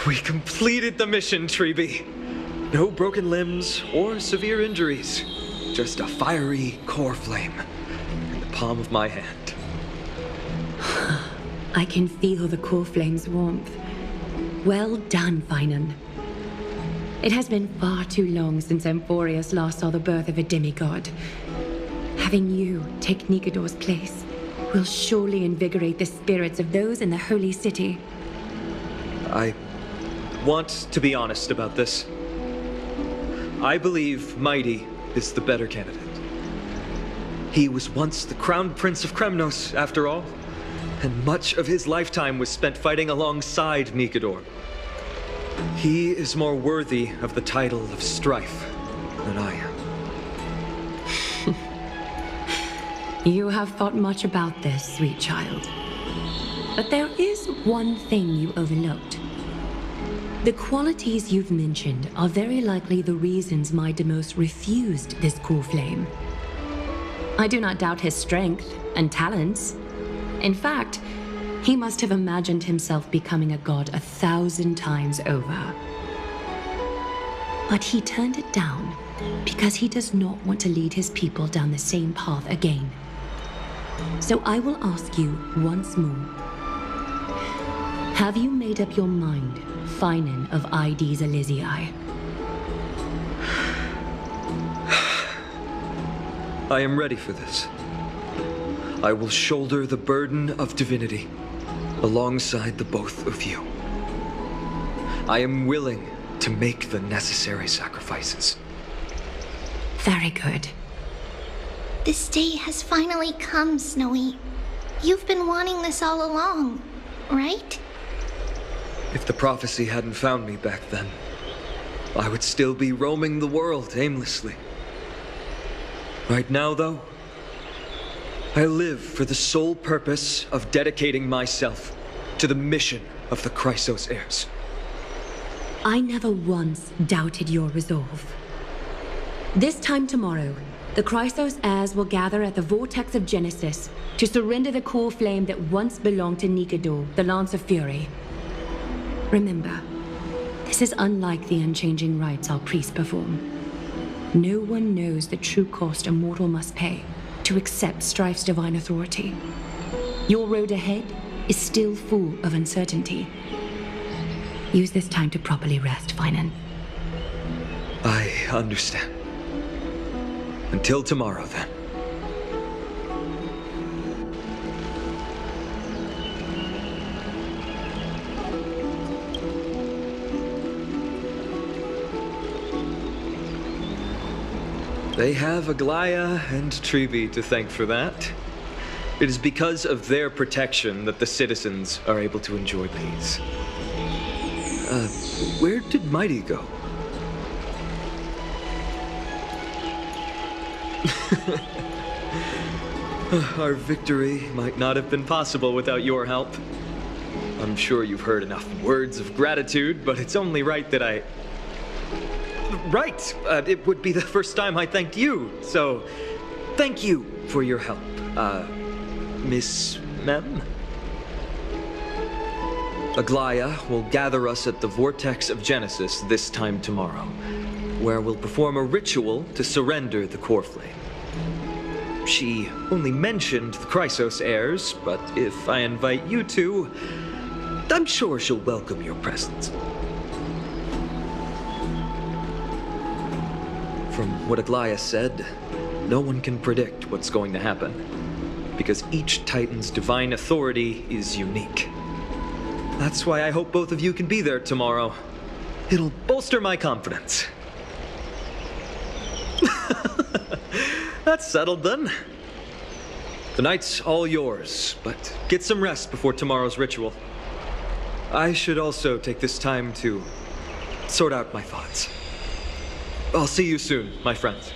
We completed the mission, Treeby. No broken limbs or severe injuries. Just a fiery core flame in the palm of my hand. I can feel the core flame's warmth. Well done, Finan. It has been far too long since Emphorius last saw the birth of a demigod. Having you take Nikador's place will surely invigorate the spirits of those in the holy city. I want to be honest about this. I believe Mighty is the better candidate. He was once the crown prince of Kremnos, after all, and much of his lifetime was spent fighting alongside Nikador. He is more worthy of the title of Strife than I am. You have thought much about this, sweet child. But there is one thing you overlooked. The qualities you've mentioned are very likely the reasons my Demos refused this core flame. I do not doubt his strength and talents. In fact, he must have imagined himself becoming a god 1,000 times over. But he turned it down because he does not want to lead his people down the same path again. So I will ask you once more. Have you made up your mind, Finan of Ides Elysiae? I am ready for this. I will shoulder the burden of divinity alongside the both of you. I am willing to make the necessary sacrifices. Very good. This day has finally come, Snowy. You've been wanting this all along, right? If the prophecy hadn't found me back then, I would still be roaming the world aimlessly. Right now, though, I live for the sole purpose of dedicating myself to the mission of the Chrysos heirs. I never once doubted your resolve. This time tomorrow, the Chrysos heirs will gather at the Vortex of Genesis to surrender the core flame that once belonged to Nikador, the Lance of Fury. Remember, this is unlike the unchanging rites our priests perform. No one knows the true cost a mortal must pay to accept Strife's divine authority. Your road ahead is still full of uncertainty. Use this time to properly rest, Finan. I understand. Until tomorrow, then. They have Aglaya and Treeby to thank for that. It is because of their protection that the citizens are able to enjoy peace. Where did Mighty go? Our victory might not have been possible without your help. I'm sure you've heard enough words of gratitude, but it's only right that I... Right! It would be the first time I thanked you, so thank you for your help, Miss Mem? Aglaya will gather us at the Vortex of Genesis this time tomorrow, where we'll perform a ritual to surrender the core flame. She only mentioned the Chrysos heirs, but if I invite you to, I'm sure she'll welcome your presence. From what Aglaya said, no one can predict what's going to happen, because each Titan's divine authority is unique. That's why I hope both of you can be there tomorrow. It'll bolster my confidence. That's settled then. The night's all yours, but get some rest before tomorrow's ritual. I should also take this time to sort out my thoughts. I'll see you soon, my friends.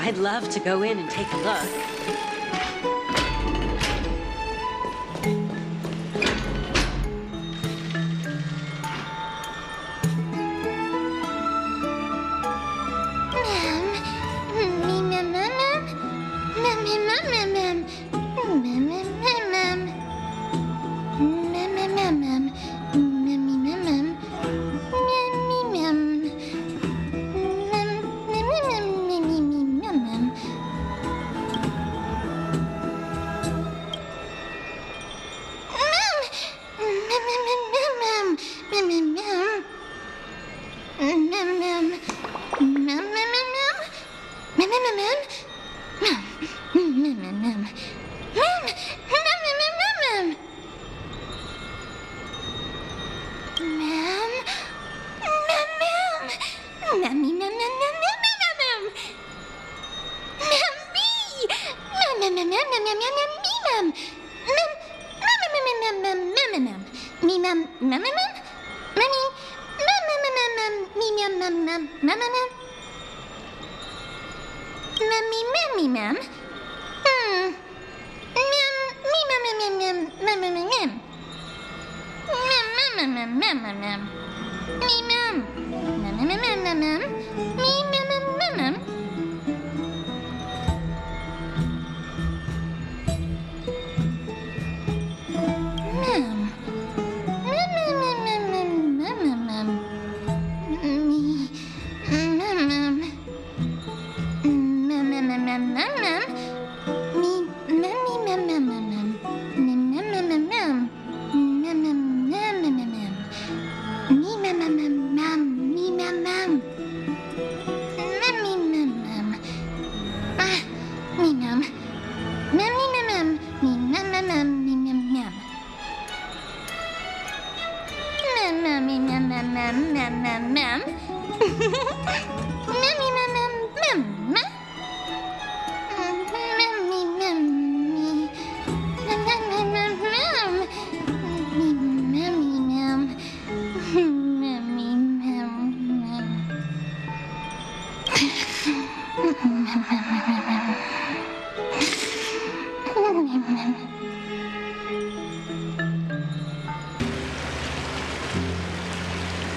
I'd love to go in and take a look.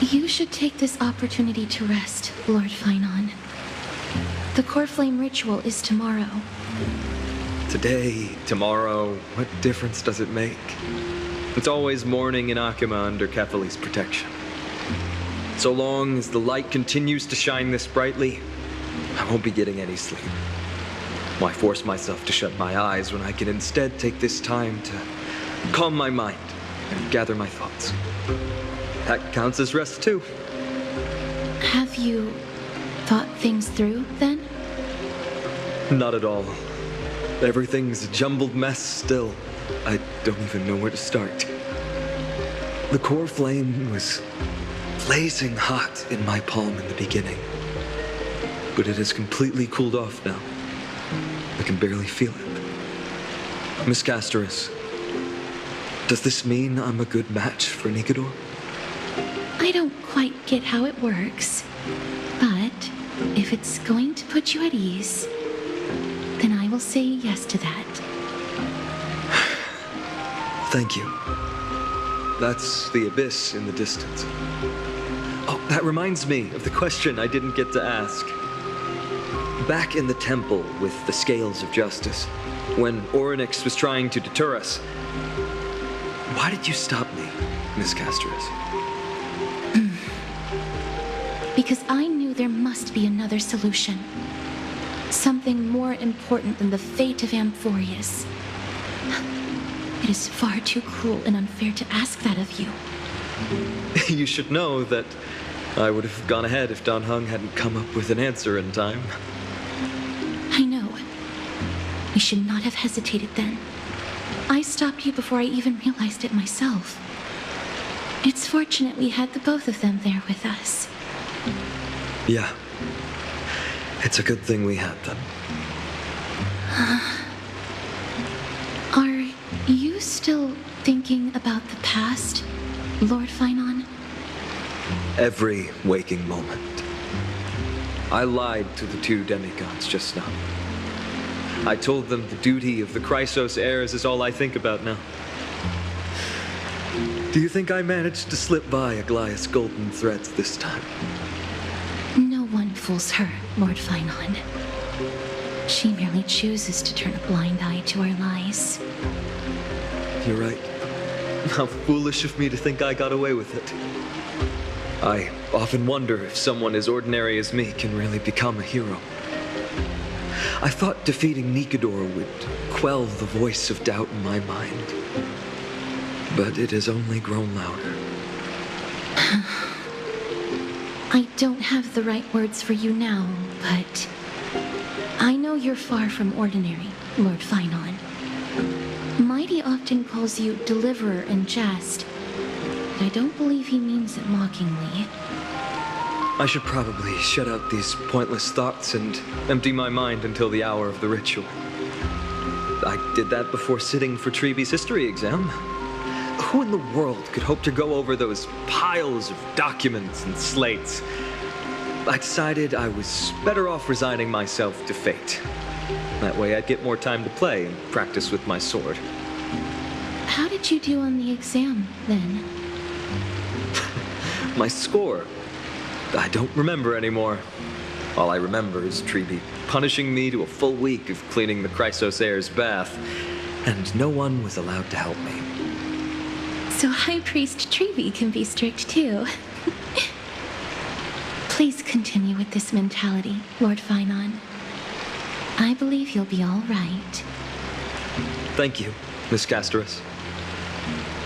You should take this opportunity to rest, Lord Finon. The core flame ritual is tomorrow. Today, tomorrow, what difference does it make? It's always morning in Akima under Kethely's protection. So long as the light continues to shine this brightly, I won't be getting any sleep. Why force myself to shut my eyes when I can instead take this time to calm my mind and gather my thoughts? That counts as rest too. Have you thought things through, then? Not at all. Everything's a jumbled mess still. I don't even know where to start. The core flame was blazing hot in my palm in the beginning, but it has completely cooled off now. I can barely feel it. Miss Castoris, does this mean I'm a good match for Nigador? I don't quite get how it works, but if it's going to put you at ease, then I will say yes to that. Thank you. That's the abyss in the distance. Oh, that reminds me of the question I didn't get to ask. Back in the temple with the Scales of Justice, when Orynyx was trying to deter us, why did you stop me, Miss Castoris? Because I knew there must be another solution. Something more important than the fate of Amphorius. It is far too cruel and unfair to ask that of you. You should know that I would have gone ahead if Don Hung hadn't come up with an answer in time. I know. We should not have hesitated then. I stopped you before I even realized it myself. It's fortunate we had the both of them there with us. Yeah. It's a good thing we had them. Are you still thinking about the past, Lord Finon? Every waking moment. I lied to the two demigods just now. I told them the duty of the Chrysos heirs is all I think about now. Do you think I managed to slip by Aglaïa's golden threads this time? No one fools her, Lord Finon. She merely chooses to turn a blind eye to our lies. You're right. How foolish of me to think I got away with it. I often wonder if someone as ordinary as me can really become a hero. I thought defeating Nikedor would quell the voice of doubt in my mind. But it has only grown louder. I don't have the right words for you now, but I know you're far from ordinary, Lord Finon. Mighty often calls you Deliverer in jest, but I don't believe he means it mockingly. I should probably shut out these pointless thoughts and empty my mind until the hour of the ritual. I did that before sitting for Treeby's history exam. Who in the world could hope to go over those piles of documents and slates? I decided I was better off resigning myself to fate. That way I'd get more time to play and practice with my sword. How did you do on the exam, then? My score? I don't remember anymore. All I remember is Treeby punishing me to a full week of cleaning the Chrysos heir's bath, and no one was allowed to help me. So High Priest Treeby can be strict too. Please continue with this mentality, Lord Finon. I believe you'll be all right. Thank you, Miss Casterus.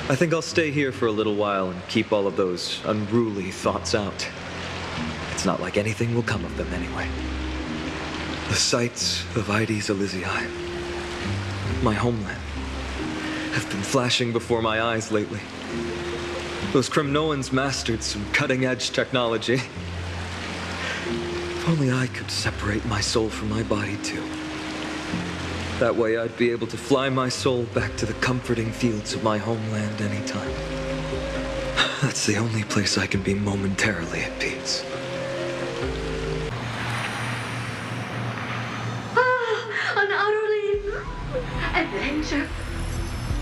I think I'll stay here for a little while and keep all of those unruly thoughts out. It's not like anything will come of them anyway. The sights of Ides Elysiae, my homeland, have been flashing before my eyes lately. Those Kremnoans mastered some cutting-edge technology. If only I could separate my soul from my body too. That way I'd be able to fly my soul back to the comforting fields of my homeland anytime. That's the only place I can be momentarily at peace. An utterly adventure.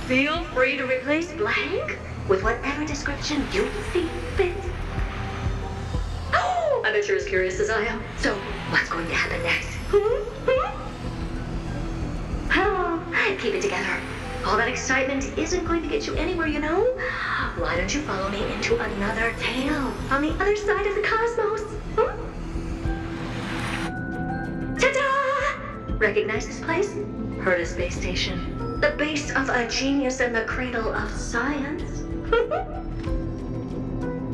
Feel free to replace blank with whatever description you see fit. Oh, I bet you're as curious as I am. So, what's going to happen next? Oh, keep it together. All that excitement isn't going to get you anywhere, you know? Why don't you follow me into another tale on the other side of the cosmos? Ta-da! Recognize this place? Herta Space Station. The base of a genius and the cradle of science.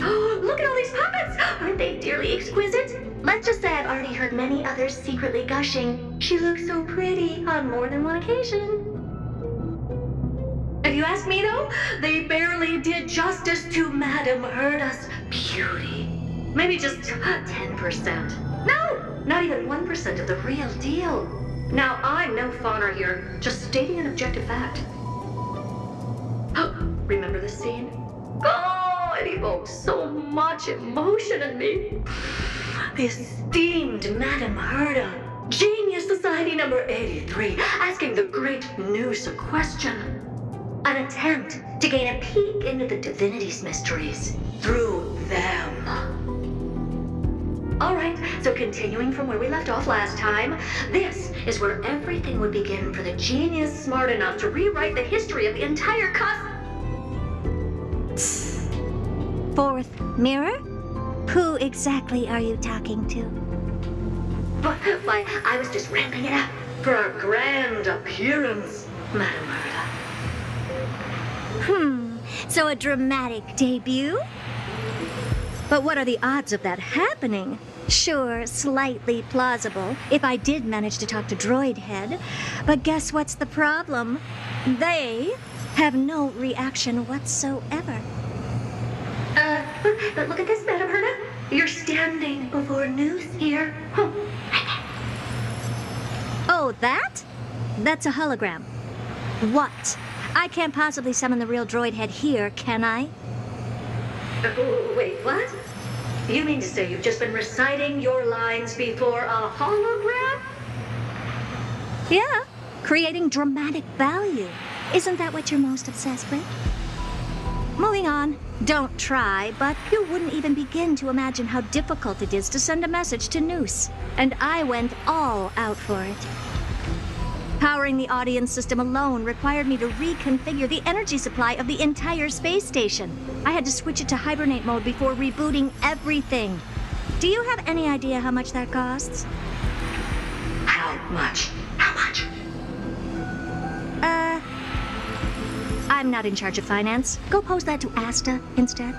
Oh, look at all these puppets! Aren't they dearly exquisite? Let's just say I've already heard many others secretly gushing. She looks so pretty on more than one occasion. If you ask me though, they barely did justice to Madame Herta's beauty. Maybe just 10%. No, not even 1% of the real deal. Now, I'm no fawner here, just stating an objective fact. Remember this scene? Oh, it evokes so much emotion in me. The esteemed Madame Herta, Genius Society number 83, asking the great Noose a question. An attempt to gain a peek into the divinity's mysteries through them. Alright, so continuing from where we left off last time, this is where everything would begin for the genius smart enough to rewrite the history of the entire Fourth mirror? Who exactly are you talking to? Why, I was just ramping it up for our grand appearance, Madame Herta. So a dramatic debut? But what are the odds of that happening? Sure, slightly plausible, if I did manage to talk to Droid Head. But guess what's the problem? They have no reaction whatsoever. But look at this, Madame Herta. You're standing before Noose here. Oh, that? That's a hologram. What? I can't possibly summon the real Droid Head here, can I? Wait, what? You mean to say you've just been reciting your lines before a hologram? Yeah, creating dramatic value. Isn't that what you're most obsessed with? Moving on. Don't try, but you wouldn't even begin to imagine how difficult it is to send a message to Noose. And I went all out for it. Powering the audience system alone required me to reconfigure the energy supply of the entire space station. I had to switch it to hibernate mode before rebooting everything. Do you have any idea how much that costs? How much? How much? I'm not in charge of finance. Go pose that to Asta instead.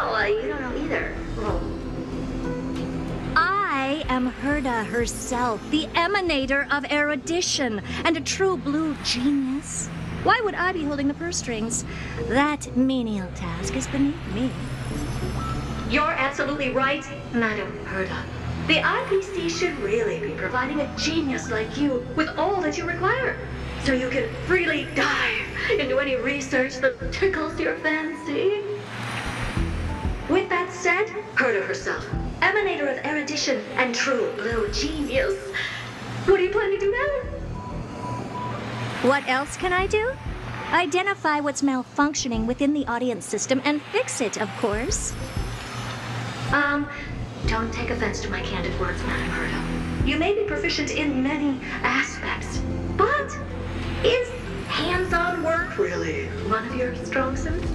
Oh, you don't know either. Oh. I am Herda herself, the emanator of erudition, and a true blue genius. Why would I be holding the purse strings? That menial task is beneath me. You're absolutely right, Madam Herda. The IPC should really be providing a genius like you with all that you require, so you can freely dive into any research that tickles your fancy. With that said, Herda herself, emanator of erudition and true blue genius. What do you plan to do now? What else can I do? Identify what's malfunctioning within the audience system and fix it, of course. Don't take offense to my candid words, Madam Herda. You may be proficient in many aspects, but is hands-on work really one of your strong suits?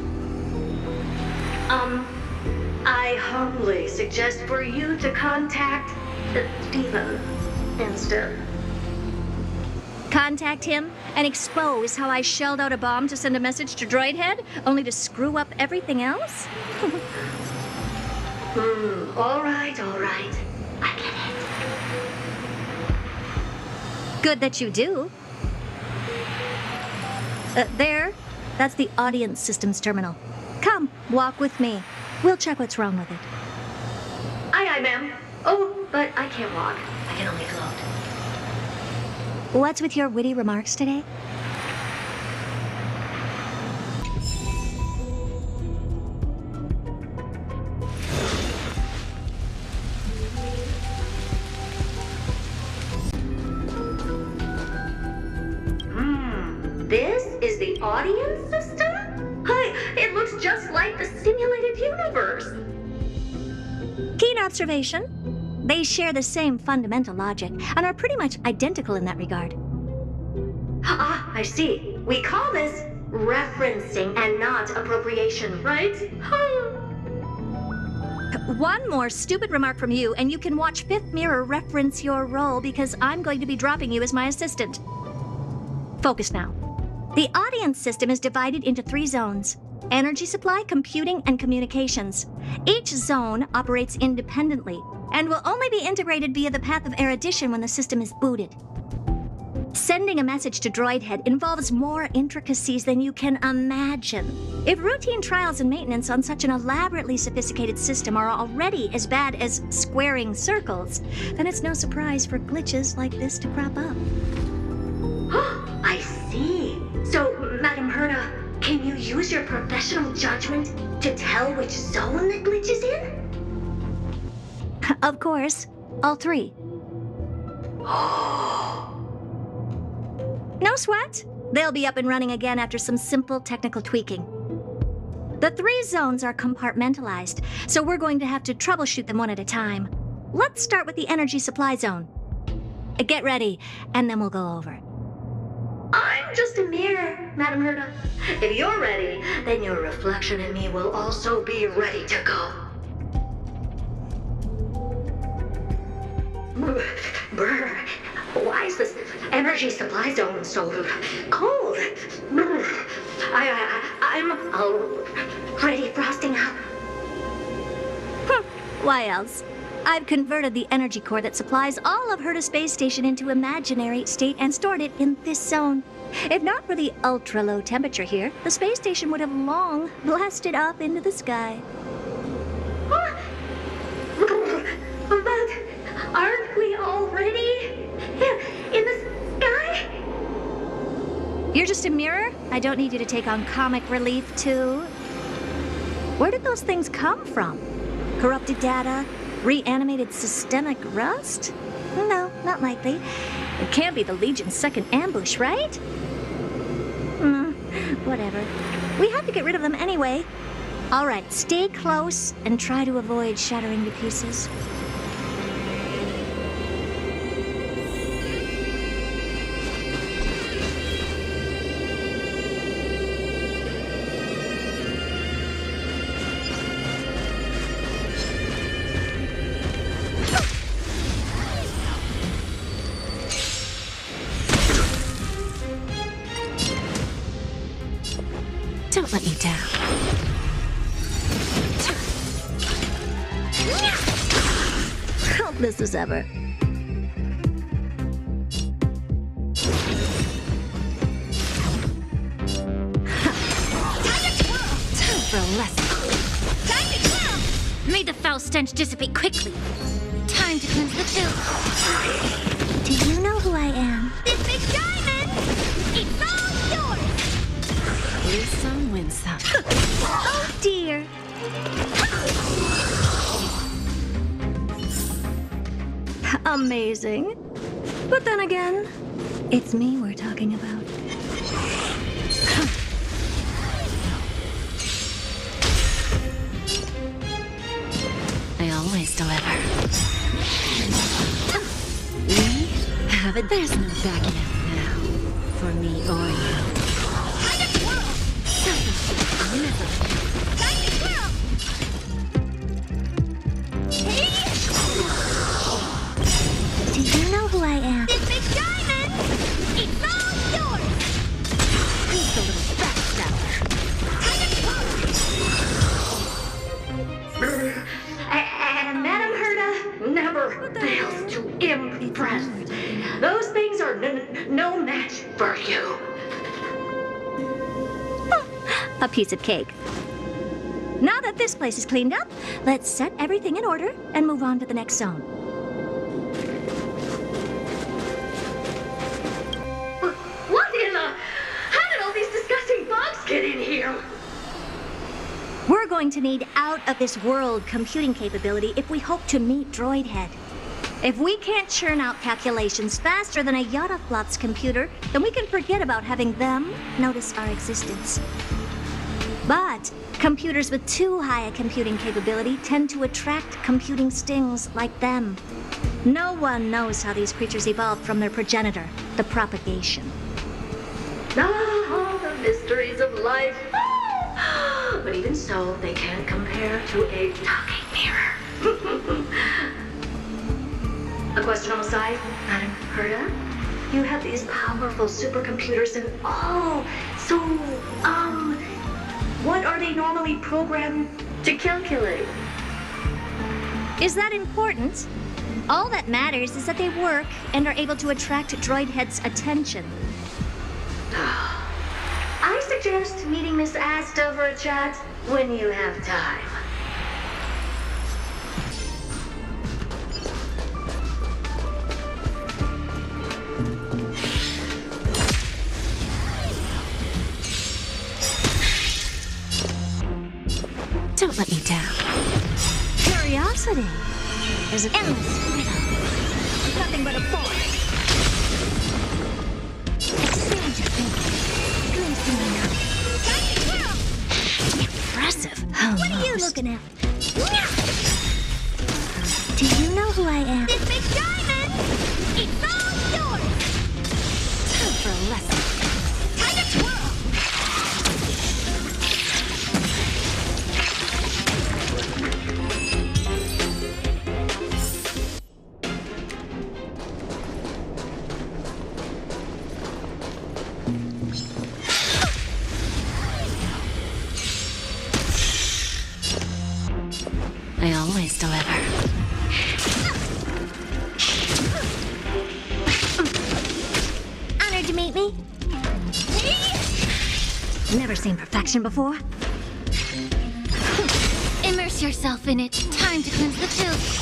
I humbly suggest for you to contact Steven instead. Contact him and expose how I shelled out a bomb to send a message to Droidhead, only to screw up everything else? All right. I get it. Good that you do. There. That's the audience systems terminal. Come, walk with me. We'll check what's wrong with it. Aye, ma'am. Oh, but I can't walk. I can only float. What's with your witty remarks today? This is the audience system? Hi, it looks just like the simulated universe. Keen observation. They share the same fundamental logic and are pretty much identical in that regard. Ah, I see. We call this referencing and not appropriation, right? One more stupid remark from you, and you can watch Fifth Mirror reference your role because I'm going to be dropping you as my assistant. Focus now. The audience system is divided into 3 zones: energy supply, computing, and communications. Each zone operates independently and will only be integrated via the path of erudition when the system is booted. Sending a message to Droidhead involves more intricacies than you can imagine. If routine trials and maintenance on such an elaborately sophisticated system are already as bad as squaring circles, then it's no surprise for glitches like this to crop up. I see. So, Madam Herda, can you use your professional judgment to tell which zone the glitch is in? Of course, all 3. No sweat. They'll be up and running again after some simple technical tweaking. The 3 zones are compartmentalized, so we're going to have to troubleshoot them one at a time. Let's start with the energy supply zone. Get ready, and then we'll go over. I'm just a mirror, Madam Herda. If you're ready, then your reflection in me will also be ready to go. Brr, why is this energy supply zone so cold? I'm already frosting up. Why else? I've converted the energy core that supplies all of Herda Space Station into imaginary state and stored it in this zone. If not for the ultra-low temperature here, the space station would have long blasted up into the sky. But aren't we already in the sky? You're just a mirror? I don't need you to take on comic relief, too. Where did those things come from? Corrupted data? Reanimated systemic rust? No, not likely. It can't be the Legion's second ambush, right? Whatever. We have to get rid of them anyway. All right, stay close and try to avoid shattering to pieces. Don't let me down. Helpless as ever. Time for a lesson. Time to twirl! May the foul stench dissipate quickly. Time to cleanse the filth. Do you know who I am? This big diamond! It's all yours! Lose some, win some. Oh dear. Amazing. But then again, it's me we're talking about. I always deliver. We have it. There's no backing out now. For me or you. Do you know who I am? This big diamond! It's all yours! Who's the little backstabber? And Madame Herda never fails to impress. Those things are no match for you. A piece of cake. Now that this place is cleaned up, let's set everything in order and move on to the next zone. What in the... How did all these disgusting bugs get in here? We're going to need out-of-this-world computing capability if we hope to meet Droidhead. If we can't churn out calculations faster than a Yottaflop's computer, then we can forget about having them notice our existence. But computers with too high a computing capability tend to attract computing stings like them. No one knows how these creatures evolved from their progenitor, the propagation. Ah, the mysteries of life. But even so, they can't compare to a talking mirror. A question on the side, Madam Herda? You have these powerful supercomputers and what are they normally programmed to calculate? Is that important? All that matters is that they work and are able to attract Droidhead's attention. I suggest meeting Miss Asta for a chat when you have time. Don't let me down. Curiosity is an endless riddle. Nothing but a force. Exchange of thinking. Glimpsing the night. Impressive. What are you looking at? Do you know who I am? This big diamond! It's all yours! Time for a lesson. Time to twirl! I always deliver. Honored to meet me. Never seen perfection before. Immerse yourself in it. Time to cleanse the filth.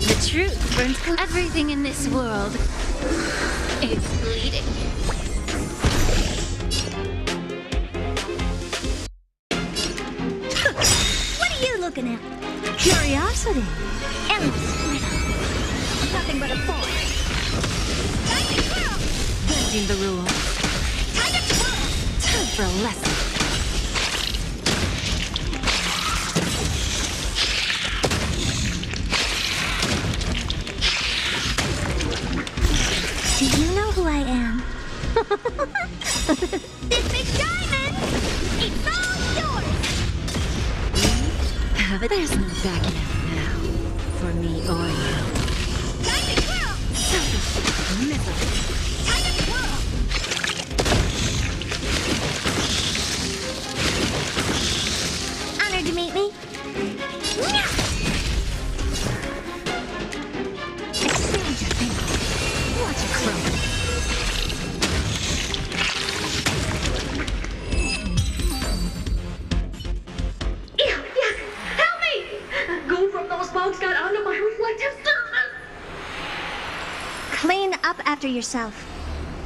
The truth burns everything in this world It's bleeding. What are you looking at? Curiosity. Endless freedom. Nothing but a force. Bending the rules. Time for a lesson. Do you know who I am? This big diamond! It's all yours! There's no backing out now. For me or you. Diamond Twirl! Selfish misery. Diamond Twirl! Honored to meet me. Exchange your thinking. Watch it grow. Yuck! Help me! Goo from those bugs got onto my reflective surface. Clean up after yourself.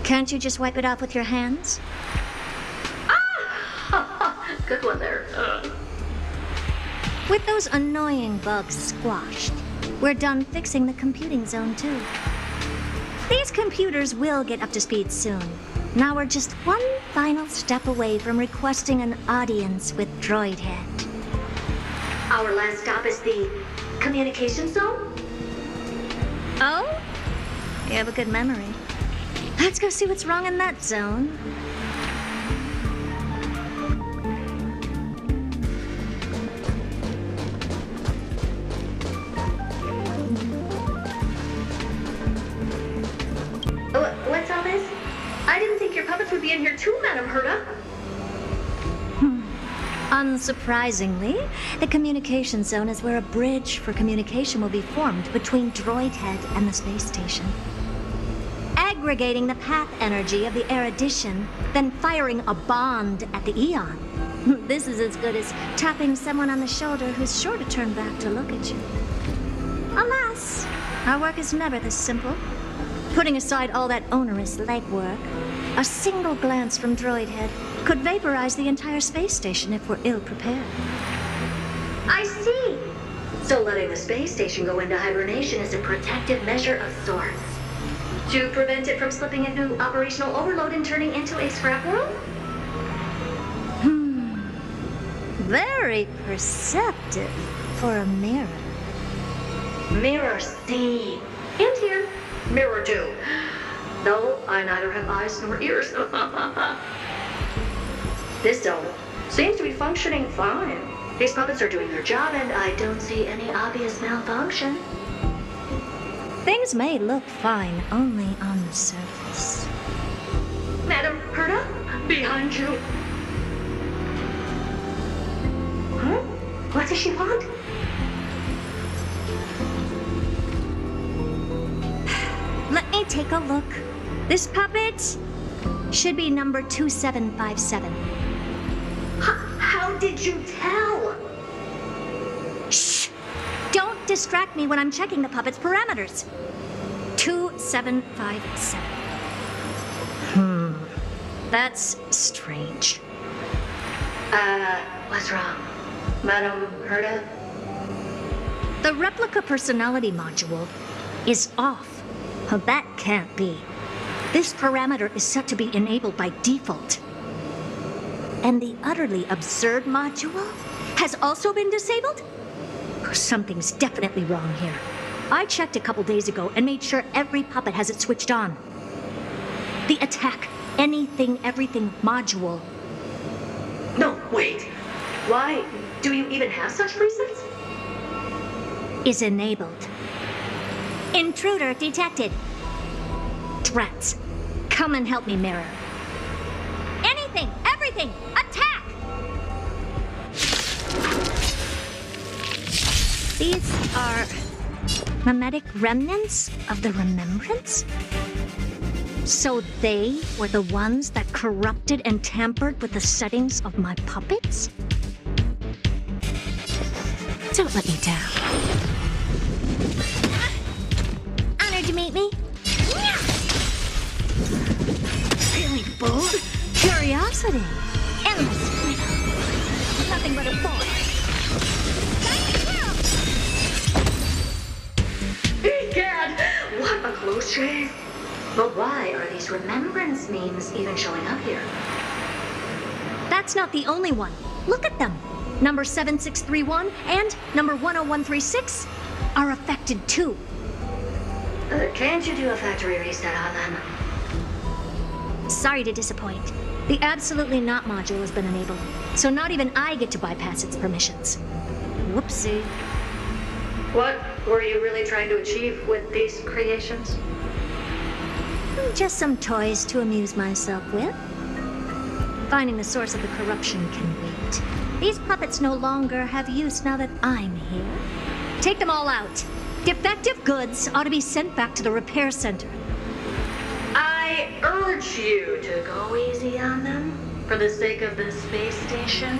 Can't you just wipe it off with your hands? Ah! Good one there. With those annoying bugs squashed, we're done fixing the computing zone too. These computers will get up to speed soon. Now we're just one final step away from requesting an audience with Droidhead. Our last stop is the communication zone. Oh? You have a good memory. Let's go see what's wrong in that zone. What's all this? I didn't think your puppets would be in here too, Madam Herda. Unsurprisingly, the communication zone is where a bridge for communication will be formed between Droidhead and the space station. Aggregating the path energy of the erudition, then firing a bond at the Eon. This is as good as tapping someone on the shoulder who's sure to turn back to look at you. Alas, our work is never this simple. Putting aside all that onerous legwork, a single glance from Droidhead could vaporize the entire space station if we're ill-prepared. I see. So letting the space station go into hibernation is a protective measure of sorts. To prevent it from slipping into operational overload and turning into a scrap world? Very perceptive for a mirror. Mirror C. And here. Mirror 2. No, I neither have eyes nor ears. This zone seems to be functioning fine. These puppets are doing their job, and I don't see any obvious malfunction. Things may look fine only on the surface. Madam Herda, behind you. Huh? What does she want? Let me take a look. This puppet should be number 2757. How did you tell? Shh! Don't distract me when I'm checking the puppet's parameters. 2757. That's strange. What's wrong? Madam Herda? The replica personality module is off. Well, that can't be. This parameter is set to be enabled by default. And the utterly absurd module has also been disabled? Something's definitely wrong here. I checked a couple days ago and made sure every puppet has it switched on. The attack, anything, everything module. No, wait. Why? Do you even have such presets? Is enabled. Intruder detected. Threats. Come and help me, Mirror. Anything, everything, attack! These are mimetic remnants of the Remembrance? So they were the ones that corrupted and tampered with the settings of my puppets? Don't let me down. Honored to meet me. Really bold? Curiosity. Endless freedom. Nothing but a bore. Egad! What a close shave! But why are these remembrance memes even showing up here? That's not the only one. Look at them. Number 7631 and number 10136 are affected too. Can't you do a factory reset on them? Sorry to disappoint. The Absolutely Not module has been enabled, so not even I get to bypass its permissions. Whoopsie. What were you really trying to achieve with these creations? Just some toys to amuse myself with. Finding the source of the corruption can wait. These puppets no longer have use now that I'm here. Take them all out. Defective goods ought to be sent back to the repair center. I urge you to go easy on them for the sake of the space station.